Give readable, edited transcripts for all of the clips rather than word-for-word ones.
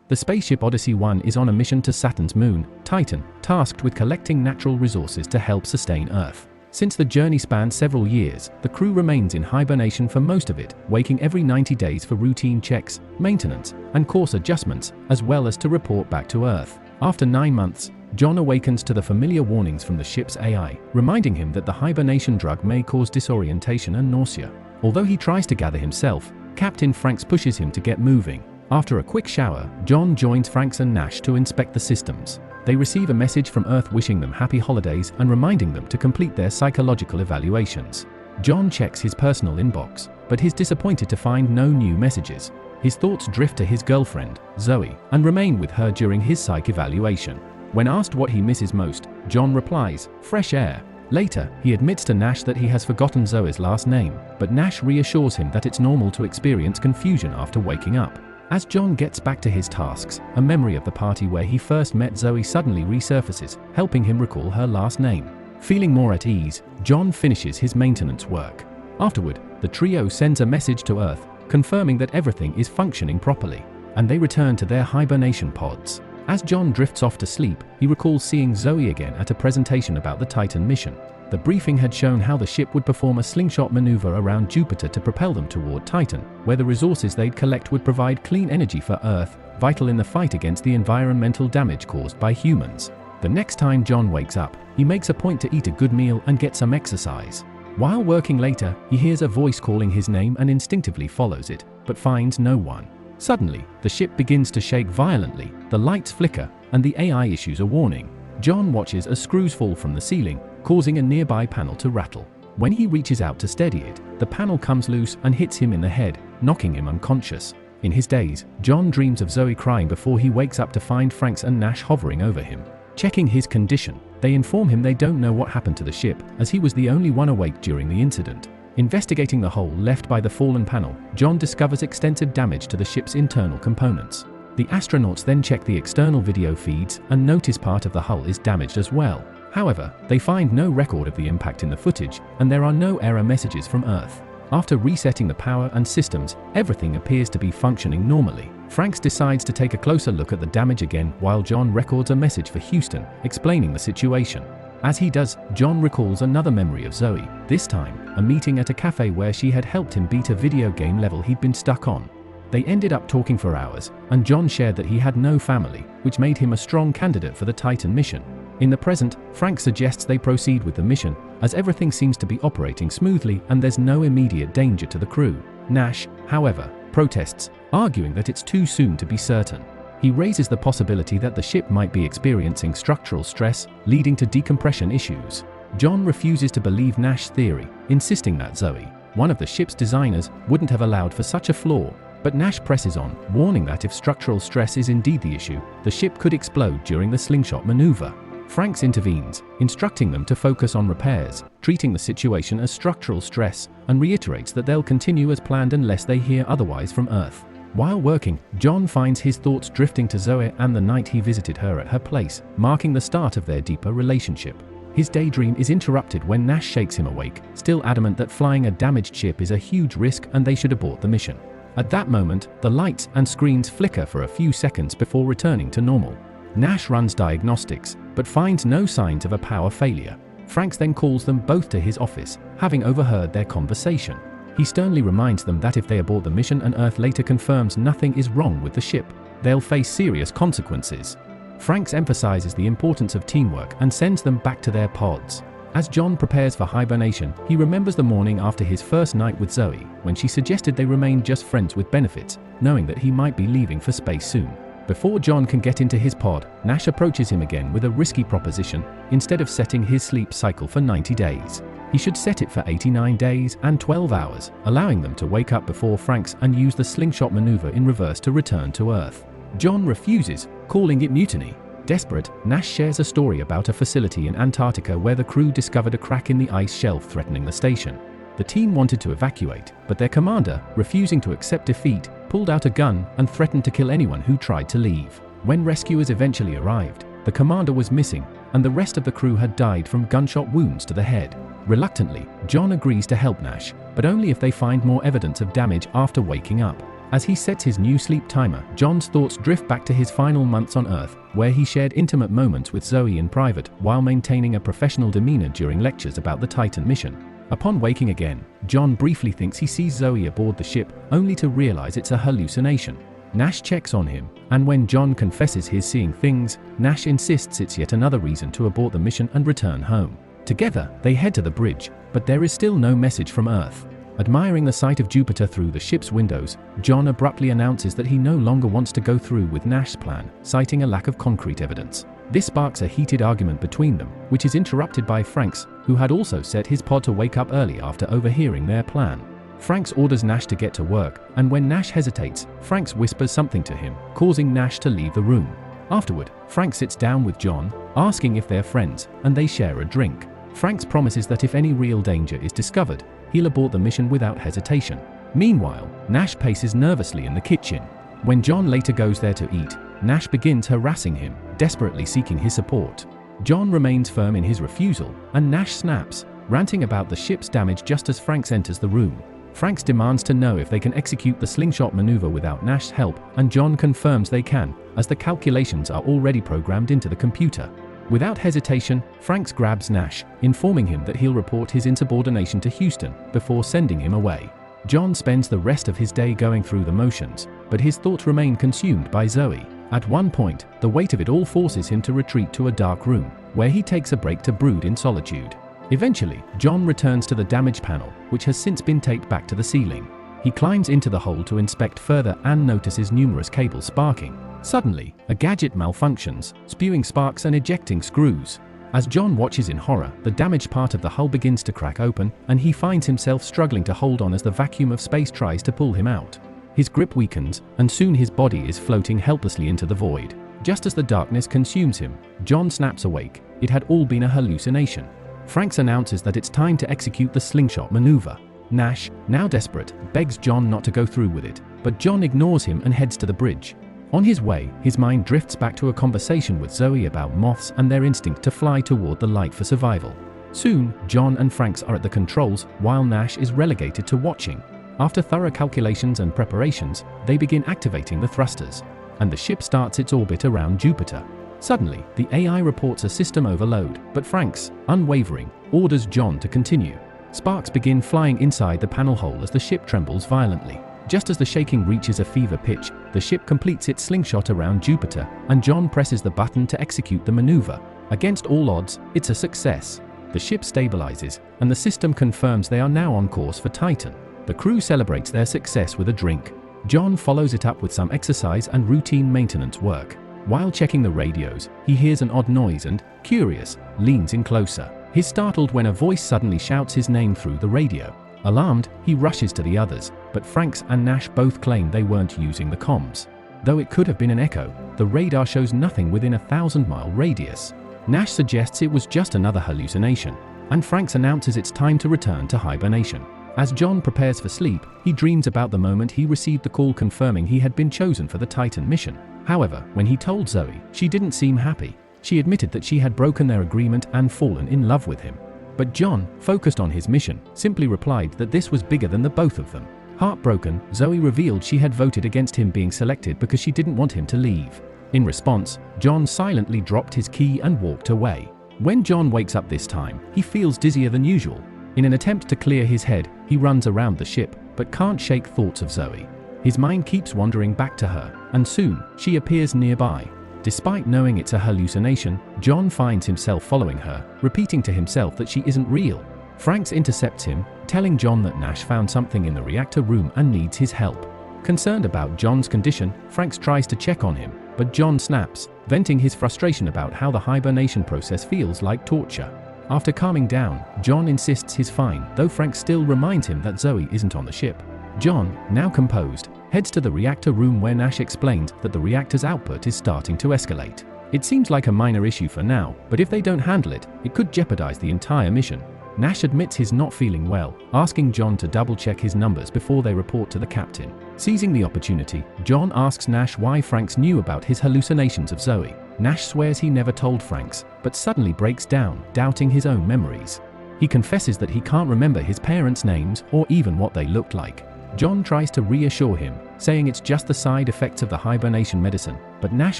The spaceship Odyssey 1 is on a mission to Saturn's moon, Titan, tasked with collecting natural resources to help sustain Earth. Since the journey spans several years, the crew remains in hibernation for most of it, waking every 90 days for routine checks, maintenance, and course adjustments, as well as to report back to Earth. After 9 months, John awakens to the familiar warnings from the ship's AI, reminding him that the hibernation drug may cause disorientation and nausea. Although he tries to gather himself, Captain Franks pushes him to get moving. After a quick shower, John joins Franks and Nash to inspect the systems. They receive a message from Earth wishing them happy holidays and reminding them to complete their psychological evaluations. John checks his personal inbox, but he's disappointed to find no new messages. His thoughts drift to his girlfriend, Zoe, and remain with her during his psych evaluation. When asked what he misses most, John replies, fresh air. Later, he admits to Nash that he has forgotten Zoe's last name, but Nash reassures him that it's normal to experience confusion after waking up. As John gets back to his tasks, a memory of the party where he first met Zoe suddenly resurfaces, helping him recall her last name. Feeling more at ease, John finishes his maintenance work. Afterward, the trio sends a message to Earth, confirming that everything is functioning properly, and they return to their hibernation pods. As John drifts off to sleep, he recalls seeing Zoe again at a presentation about the Titan mission. The briefing had shown how the ship would perform a slingshot maneuver around Jupiter to propel them toward Titan, where the resources they'd collect would provide clean energy for Earth, vital in the fight against the environmental damage caused by humans. The next time John wakes up, he makes a point to eat a good meal and get some exercise. While working later, he hears a voice calling his name and instinctively follows it, but finds no one. Suddenly, the ship begins to shake violently, the lights flicker, and the AI issues a warning. John watches as screws fall from the ceiling, causing a nearby panel to rattle. When he reaches out to steady it, the panel comes loose and hits him in the head, knocking him unconscious. In his daze, John dreams of Zoe crying before he wakes up to find Franks and Nash hovering over him. Checking his condition, they inform him they don't know what happened to the ship, as he was the only one awake during the incident. Investigating the hole left by the fallen panel, John discovers extensive damage to the ship's internal components. The astronauts then check the external video feeds and notice part of the hull is damaged as well. However, they find no record of the impact in the footage, and there are no error messages from Earth. After resetting the power and systems, everything appears to be functioning normally. Franks decides to take a closer look at the damage again while John records a message for Houston, explaining the situation. As he does, John recalls another memory of Zoe, this time, a meeting at a cafe where she had helped him beat a video game level he'd been stuck on. They ended up talking for hours, and John shared that he had no family, which made him a strong candidate for the Titan mission. In the present, Frank suggests they proceed with the mission, as everything seems to be operating smoothly and there's no immediate danger to the crew. Nash, however, protests, arguing that it's too soon to be certain. He raises the possibility that the ship might be experiencing structural stress, leading to decompression issues. John refuses to believe Nash's theory, insisting that Zoe, one of the ship's designers, wouldn't have allowed for such a flaw. But Nash presses on, warning that if structural stress is indeed the issue, the ship could explode during the slingshot maneuver. Franks intervenes, instructing them to focus on repairs, treating the situation as structural stress, and reiterates that they'll continue as planned unless they hear otherwise from Earth. While working, John finds his thoughts drifting to Zoe and the night he visited her at her place, marking the start of their deeper relationship. His daydream is interrupted when Nash shakes him awake, still adamant that flying a damaged ship is a huge risk and they should abort the mission. At that moment, the lights and screens flicker for a few seconds before returning to normal. Nash runs diagnostics, but finds no signs of a power failure. Franks then calls them both to his office, having overheard their conversation. He sternly reminds them that if they abort the mission and Earth later confirms nothing is wrong with the ship, they'll face serious consequences. Franks emphasizes the importance of teamwork and sends them back to their pods. As John prepares for hibernation, he remembers the morning after his first night with Zoe, when she suggested they remain just friends with benefits, knowing that he might be leaving for space soon. Before John can get into his pod, Nash approaches him again with a risky proposition. Instead of setting his sleep cycle for 90 days, he should set it for 89 days and 12 hours, allowing them to wake up before Franks and use the slingshot maneuver in reverse to return to Earth. John refuses, calling it mutiny. Desperate, Nash shares a story about a facility in Antarctica where the crew discovered a crack in the ice shelf threatening the station. The team wanted to evacuate, but their commander, refusing to accept defeat, pulled out a gun and threatened to kill anyone who tried to leave. When rescuers eventually arrived, the commander was missing, and the rest of the crew had died from gunshot wounds to the head. Reluctantly, John agrees to help Nash, but only if they find more evidence of damage after waking up. As he sets his new sleep timer, John's thoughts drift back to his final months on Earth, where he shared intimate moments with Zoe in private while maintaining a professional demeanor during lectures about the Titan mission. Upon waking again, John briefly thinks he sees Zoe aboard the ship, only to realize it's a hallucination. Nash checks on him, and when John confesses his seeing things, Nash insists it's yet another reason to abort the mission and return home. Together, they head to the bridge, but there is still no message from Earth. Admiring the sight of Jupiter through the ship's windows, John abruptly announces that he no longer wants to go through with Nash's plan, citing a lack of concrete evidence. This sparks a heated argument between them, which is interrupted by Franks, who had also set his pod to wake up early after overhearing their plan. Franks orders Nash to get to work, and when Nash hesitates, Franks whispers something to him, causing Nash to leave the room. Afterward, Frank sits down with John, asking if they're friends, and they share a drink. Franks promises that if any real danger is discovered, he'll abort the mission without hesitation. Meanwhile, Nash paces nervously in the kitchen. When John later goes there to eat, Nash begins harassing him, desperately seeking his support. John remains firm in his refusal, and Nash snaps, ranting about the ship's damage just as Franks enters the room. Franks demands to know if they can execute the slingshot maneuver without Nash's help, and John confirms they can, as the calculations are already programmed into the computer. Without hesitation, Franks grabs Nash, informing him that he'll report his insubordination to Houston before sending him away. John spends the rest of his day going through the motions, but his thoughts remain consumed by Zoe. At one point, the weight of it all forces him to retreat to a dark room, where he takes a break to brood in solitude. Eventually, John returns to the damaged panel, which has since been taped back to the ceiling. He climbs into the hole to inspect further and notices numerous cables sparking. Suddenly, a gadget malfunctions, spewing sparks and ejecting screws. As John watches in horror, the damaged part of the hull begins to crack open, and he finds himself struggling to hold on as the vacuum of space tries to pull him out. His grip weakens, and soon his body is floating helplessly into the void. Just as the darkness consumes him, John snaps awake. It had all been a hallucination. Franks announces that it's time to execute the slingshot maneuver. Nash, now desperate, begs John not to go through with it, but John ignores him and heads to the bridge. On his way, his mind drifts back to a conversation with Zoe about moths and their instinct to fly toward the light for survival. Soon, John and Franks are at the controls, while Nash is relegated to watching. After thorough calculations and preparations, they begin activating the thrusters, and the ship starts its orbit around Jupiter. Suddenly, the AI reports a system overload, but Franks, unwavering, orders John to continue. Sparks begin flying inside the panel hole as the ship trembles violently. Just as the shaking reaches a fever pitch, the ship completes its slingshot around Jupiter, and John presses the button to execute the maneuver. Against all odds, it's a success. The ship stabilizes, and the system confirms they are now on course for Titan. The crew celebrates their success with a drink. John follows it up with some exercise and routine maintenance work. While checking the radios, he hears an odd noise and, curious, leans in closer. He's startled when a voice suddenly shouts his name through the radio. Alarmed, he rushes to the others, but Franks and Nash both claim they weren't using the comms. Though it could have been an echo, the radar shows nothing within a 1,000-mile radius. Nash suggests it was just another hallucination, and Franks announces it's time to return to hibernation. As John prepares for sleep, he dreams about the moment he received the call confirming he had been chosen for the Titan mission. However, when he told Zoe, she didn't seem happy. She admitted that she had broken their agreement and fallen in love with him. But John, focused on his mission, simply replied that this was bigger than the both of them. Heartbroken, Zoe revealed she had voted against him being selected because she didn't want him to leave. In response, John silently dropped his key and walked away. When John wakes up this time, he feels dizzier than usual. In an attempt to clear his head, he runs around the ship, but can't shake thoughts of Zoe. His mind keeps wandering back to her, and soon, she appears nearby. Despite knowing it's a hallucination, John finds himself following her, repeating to himself that she isn't real. Franks intercepts him, telling John that Nash found something in the reactor room and needs his help. Concerned about John's condition, Franks tries to check on him, but John snaps, venting his frustration about how the hibernation process feels like torture. After calming down, John insists he's fine, though Franks still reminds him that Zoe isn't on the ship. John, now composed, heads to the reactor room where Nash explains that the reactor's output is starting to escalate. It seems like a minor issue for now, but if they don't handle it, it could jeopardize the entire mission. Nash admits he's not feeling well, asking John to double-check his numbers before they report to the captain. Seizing the opportunity, John asks Nash why Franks knew about his hallucinations of Zoe. Nash swears he never told Franks, but suddenly breaks down, doubting his own memories. He confesses that he can't remember his parents' names or even what they looked like. John tries to reassure him, saying it's just the side effects of the hibernation medicine, but Nash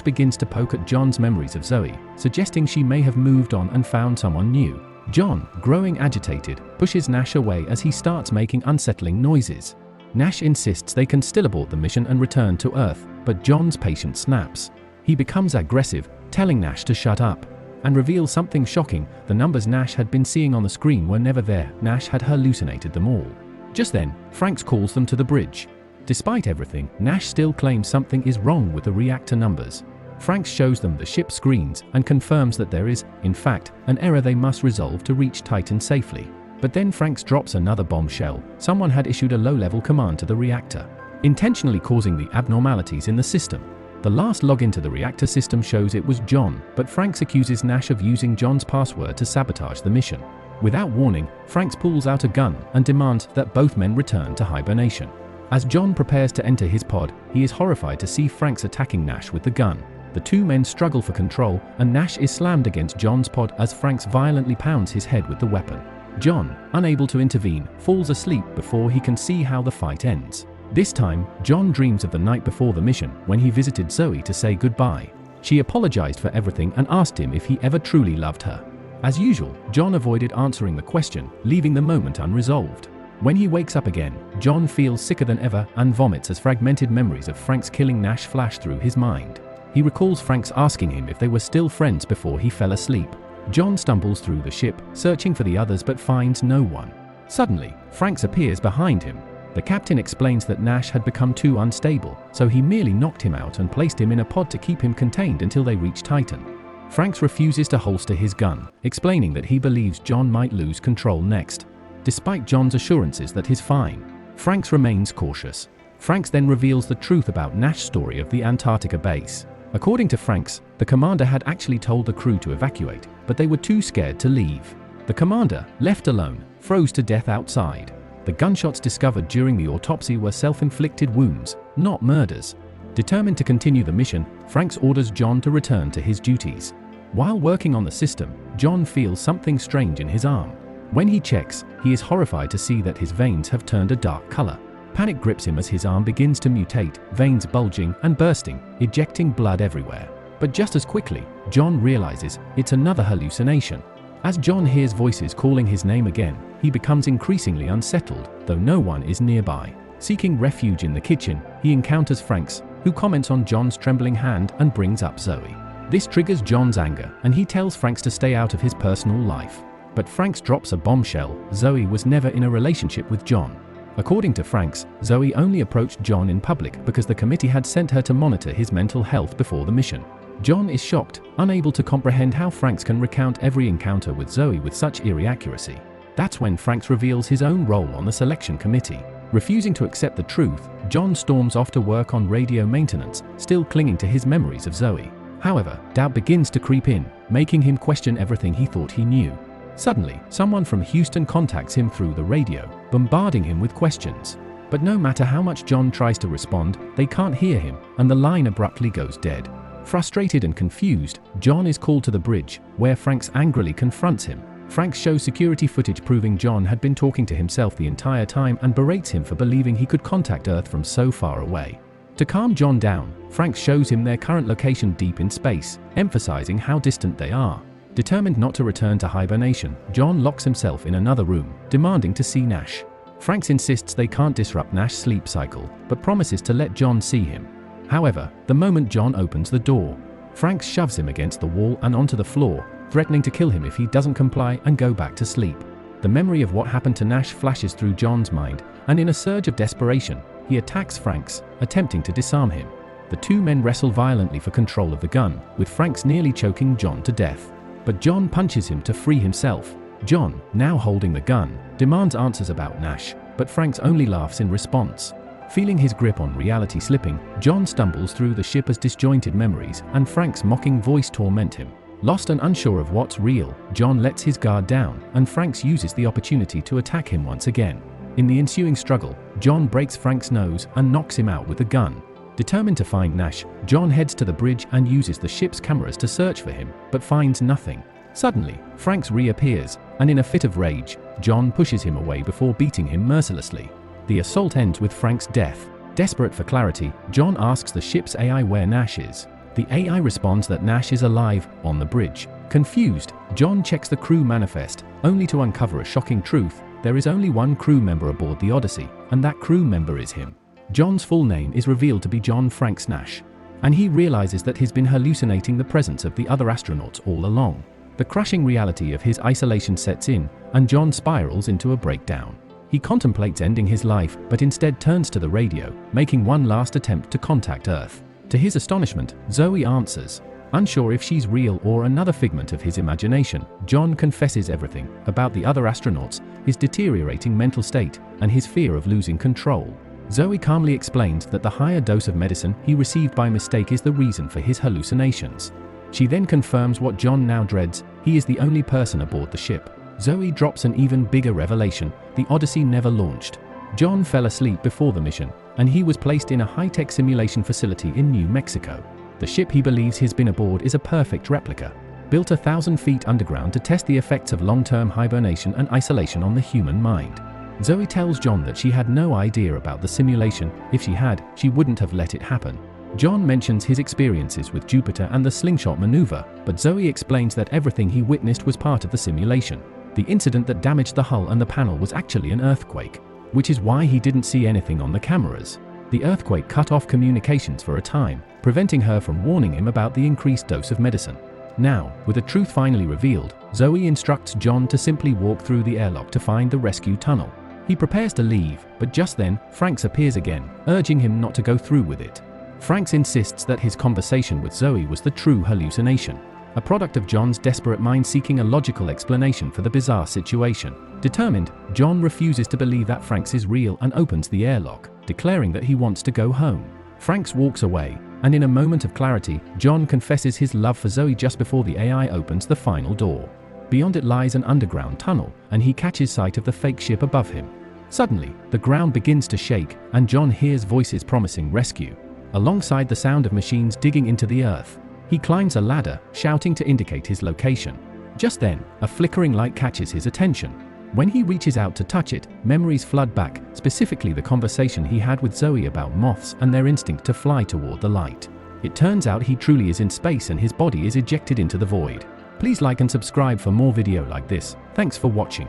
begins to poke at John's memories of Zoe, suggesting she may have moved on and found someone new. John, growing agitated, pushes Nash away as he starts making unsettling noises. Nash insists they can still abort the mission and return to Earth, but John's patience snaps. He becomes aggressive, telling Nash to shut up, and reveals something shocking: the numbers Nash had been seeing on the screen were never there. Nash had hallucinated them all. Just then, Franks calls them to the bridge. Despite everything, Nash still claims something is wrong with the reactor numbers. Franks shows them the ship screens and confirms that there is, in fact, an error they must resolve to reach Titan safely. But then Franks drops another bombshell: someone had issued a low-level command to the reactor, intentionally causing the abnormalities in the system. The last login to the reactor system shows it was John, but Franks accuses Nash of using John's password to sabotage the mission. Without warning, Franks pulls out a gun and demands that both men return to hibernation. As John prepares to enter his pod, he is horrified to see Franks attacking Nash with the gun. The two men struggle for control, and Nash is slammed against John's pod as Franks violently pounds his head with the weapon. John, unable to intervene, falls asleep before he can see how the fight ends. This time, John dreams of the night before the mission, when he visited Zoe to say goodbye. She apologized for everything and asked him if he ever truly loved her. As usual, John avoided answering the question, leaving the moment unresolved. When he wakes up again, John feels sicker than ever and vomits as fragmented memories of Franks killing Nash flash through his mind. He recalls Franks asking him if they were still friends before he fell asleep. John stumbles through the ship, searching for the others but finds no one. Suddenly, Franks appears behind him. The captain explains that Nash had become too unstable, so he merely knocked him out and placed him in a pod to keep him contained until they reach Titan. Franks refuses to holster his gun, explaining that he believes John might lose control next. Despite John's assurances that he's fine, Franks remains cautious. Franks then reveals the truth about Nash's story of the Antarctica base. According to Franks, the commander had actually told the crew to evacuate, but they were too scared to leave. The commander, left alone, froze to death outside. The gunshots discovered during the autopsy were self-inflicted wounds, not murders. Determined to continue the mission, Franks orders John to return to his duties. While working on the system, John feels something strange in his arm. When he checks, he is horrified to see that his veins have turned a dark color. Panic grips him as his arm begins to mutate, veins bulging and bursting, ejecting blood everywhere. But just as quickly, John realizes it's another hallucination. As John hears voices calling his name again, he becomes increasingly unsettled, though no one is nearby. Seeking refuge in the kitchen, he encounters Franks, who comments on John's trembling hand and brings up Zoe. This triggers John's anger, and he tells Franks to stay out of his personal life. But Franks drops a bombshell: Zoe was never in a relationship with John. According to Franks, Zoe only approached John in public because the committee had sent her to monitor his mental health before the mission. John is shocked, unable to comprehend how Franks can recount every encounter with Zoe with such eerie accuracy. That's when Franks reveals his own role on the selection committee. Refusing to accept the truth, John storms off to work on radio maintenance, still clinging to his memories of Zoe. However, doubt begins to creep in, making him question everything he thought he knew. Suddenly, someone from Houston contacts him through the radio, bombarding him with questions. But no matter how much John tries to respond, they can't hear him, and the line abruptly goes dead. Frustrated and confused, John is called to the bridge, where Franks angrily confronts him. Franks shows security footage proving John had been talking to himself the entire time and berates him for believing he could contact Earth from so far away. To calm John down, Franks shows him their current location deep in space, emphasizing how distant they are. Determined not to return to hibernation, John locks himself in another room, demanding to see Nash. Franks insists they can't disrupt Nash's sleep cycle, but promises to let John see him. However, the moment John opens the door, Franks shoves him against the wall and onto the floor, threatening to kill him if he doesn't comply and go back to sleep. The memory of what happened to Nash flashes through John's mind, and in a surge of desperation, he attacks Franks, attempting to disarm him. The two men wrestle violently for control of the gun, with Franks nearly choking John to death. But John punches him to free himself. John, now holding the gun, demands answers about Nash, but Franks only laughs in response. Feeling his grip on reality slipping, John stumbles through the ship as disjointed memories and Frank's mocking voice torment him. Lost and unsure of what's real, John lets his guard down, and Franks uses the opportunity to attack him once again. In the ensuing struggle, John breaks Frank's nose and knocks him out with a gun. Determined to find Nash, John heads to the bridge and uses the ship's cameras to search for him, but finds nothing. Suddenly, Franks reappears, and in a fit of rage, John pushes him away before beating him mercilessly. The assault ends with Frank's death. Desperate for clarity, John asks the ship's AI where Nash is. The AI responds that Nash is alive, on the bridge. Confused, John checks the crew manifest, only to uncover a shocking truth: there is only one crew member aboard the Odyssey, and that crew member is him. John's full name is revealed to be John Franks Nash, and he realizes that he's been hallucinating the presence of the other astronauts all along. The crushing reality of his isolation sets in, and John spirals into a breakdown. He contemplates ending his life, but instead turns to the radio, making one last attempt to contact Earth. To his astonishment, Zoe answers. Unsure if she's real or another figment of his imagination, John confesses everything about the other astronauts, his deteriorating mental state, and his fear of losing control. Zoe calmly explains that the higher dose of medicine he received by mistake is the reason for his hallucinations. She then confirms what John now dreads: he is the only person aboard the ship. Zoe drops an even bigger revelation: the Odyssey never launched. John fell asleep before the mission, and he was placed in a high-tech simulation facility in New Mexico. The ship he believes he's been aboard is a perfect replica, built 1,000 feet underground to test the effects of long-term hibernation and isolation on the human mind. Zoe tells John that she had no idea about the simulation. If she had, she wouldn't have let it happen. John mentions his experiences with Jupiter and the Slingshot maneuver, but Zoe explains that everything he witnessed was part of the simulation. The incident that damaged the hull and the panel was actually an earthquake, which is why he didn't see anything on the cameras. The earthquake cut off communications for a time, preventing her from warning him about the increased dose of medicine. Now, with the truth finally revealed, Zoe instructs John to simply walk through the airlock to find the rescue tunnel. He prepares to leave, but just then, Franks appears again, urging him not to go through with it. Franks insists that his conversation with Zoe was the true hallucination, a product of John's desperate mind seeking a logical explanation for the bizarre situation. Determined, John refuses to believe that Franks is real and opens the airlock, declaring that he wants to go home. Franks walks away, and in a moment of clarity, John confesses his love for Zoe just before the AI opens the final door. Beyond it lies an underground tunnel, and he catches sight of the fake ship above him. Suddenly, the ground begins to shake, and John hears voices promising rescue, alongside the sound of machines digging into the earth. He climbs a ladder, shouting to indicate his location. Just then, a flickering light catches his attention. When he reaches out to touch it, memories flood back, specifically the conversation he had with Zoe about moths and their instinct to fly toward the light. It turns out he truly is in space and his body is ejected into the void. Please like and subscribe for more video like this. Thanks for watching.